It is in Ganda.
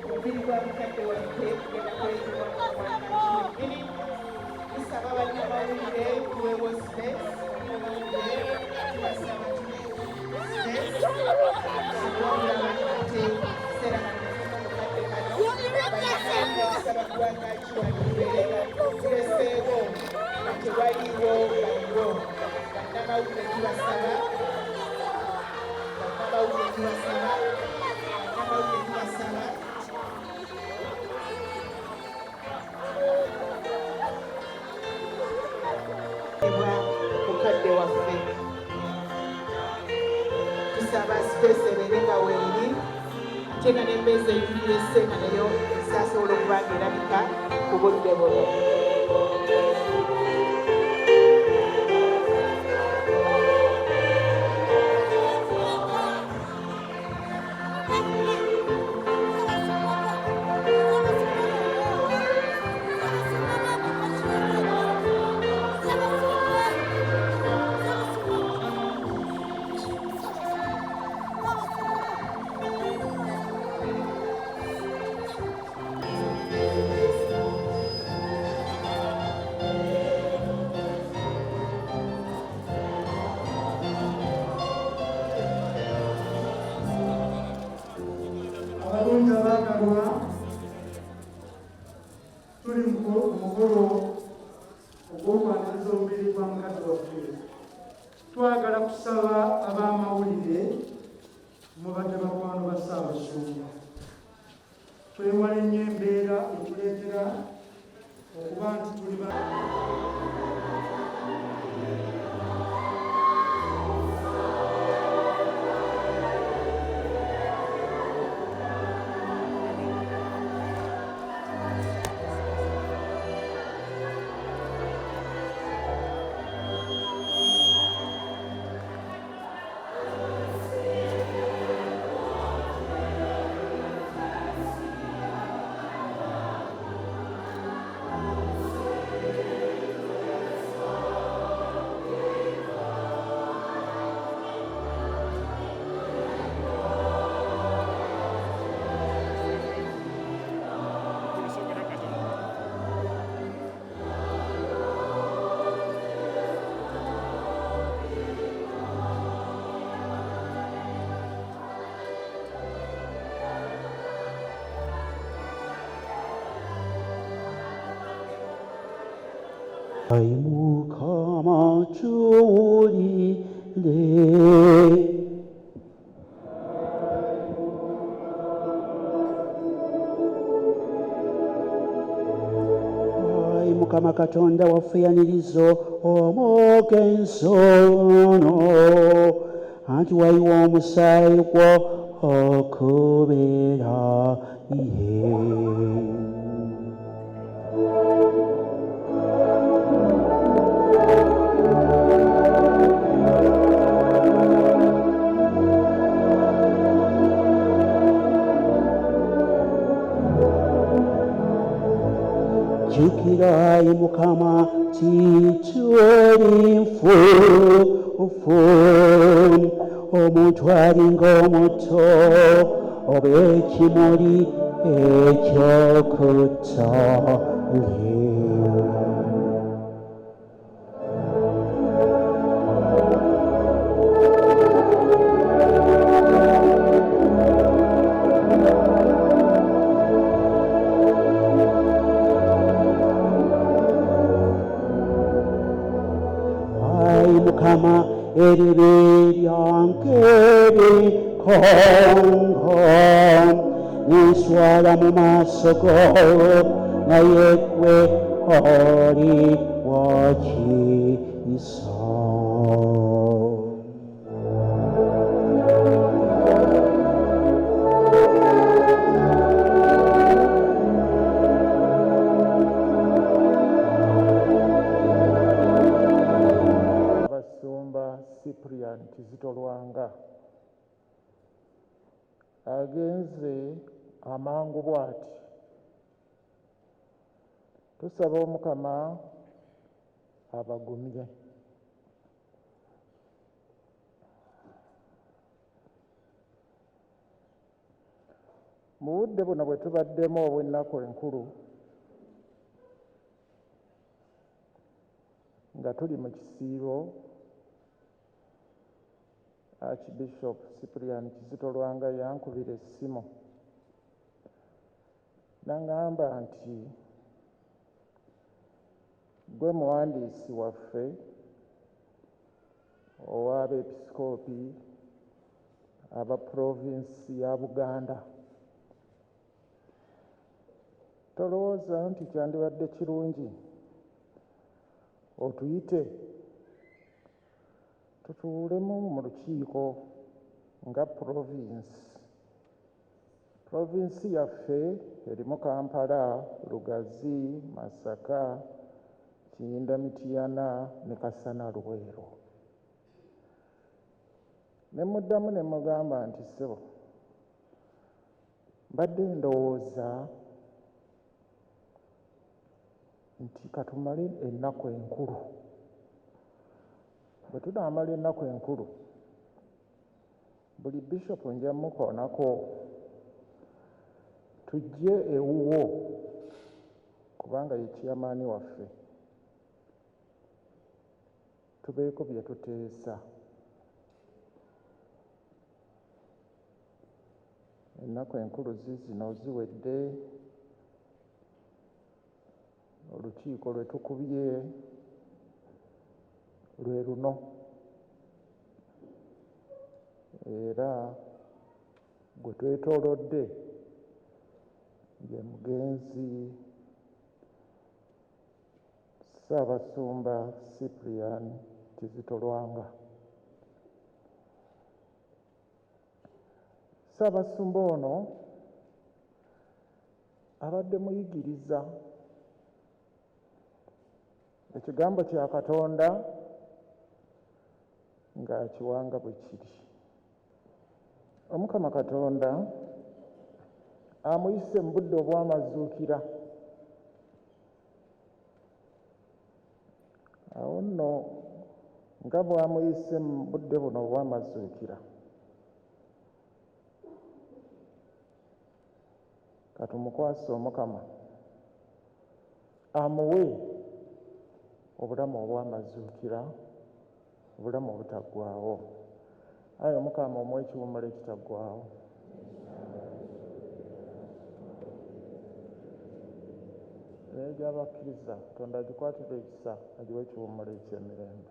omubiri gwa mukadde waffe tugenda kwezibwa mwanakini tusaba bannamawulire tuweewo space bannamawulire tubasaba space okulaba ate kiseera mukadde kano bannamawulire tusaba gwakakiwanibeere tuleseewo nga tewaliwo baliwo bannamawulire tubasaba bannamawulire tubasaba mukadde waffe tusaba space ebeere nga weeri ate nga n'emmeeza eyirira essenga nayo esaasobola okuba nga erabika ku budde buno. Tuli mukolo ogw'okwaniriza omubiri gwa mukadde waffe. Twagala kusaba ab'amawulire mubadde bakwano ba Ssaabasumba twewale nnyo embeera etuleetera okuba nti tuli Ai Mukama tuwulire, ai Mukama Katonda waffe yaniriza omugenzi ono anti wayiwa omusaayi gwo okubeera ye. Jukira ye Mukama tituli nfuufu omuntu alinga omuto oba ekimuli eky'okuttale. Mukama eribe lyange bikongo nswala mu maaso go naye ggwe oli wakiisa. Cyprian Kizito Lwanga agenze amangu bw'ati. Tusaba Omukama abagumye. mu budde buno bwe tubaddemu obw'ennaku enkulu nga tuli mu kisiibo Archbishop Cyprian Kizito Lwanga yankubira essimu n'aŋŋamba nti gwe muwandiisi waffe ow'abeepisikoopi aba provinsi ya Buganda, tolowooza nti kyandibadde kirungi otuyite tutuulemu mu lukiiko nga provinsi yaffe erimu Kampala, Lugazi, Masaka, Kiyinda, Mityana ne Kasana Luweero. Ne muddamu ne mugamba nti ssebo mbadde ndowooza nti katumale ennaku enkulu. Bwe tunaamala ennaku enkulu buli bishopu nja mukoonako tujje ewuwo kubanga ye chairman waffe tubeeko bye tuteesa. Ennaku enkulu ziizino ziwedde, olukiiko lwe tukubye lwe luno era gwe twetoolodde ye mugenzi Ssaabasumba Cyprian Kizito Lwanga. Ssaabasumba ono abadde muyigiriza ekigambo kya Katonda ng'akiwanga bwe kiri. Omukama Katonda amuyise mu budde obw'amazuukira. Awo nno nga bw'amuyise mu budde buno obw'amazuukira, katumukwase Omukama amuwe obulamu obw'amazuukira, obulamu obutaggwaawo. Aye Omukama omuwe ekiwummulo ekitaggwaawo. Naye gy'abakkiriza Katonda agikwatire ekisa agiwe ekiwummulo eky'emirembe.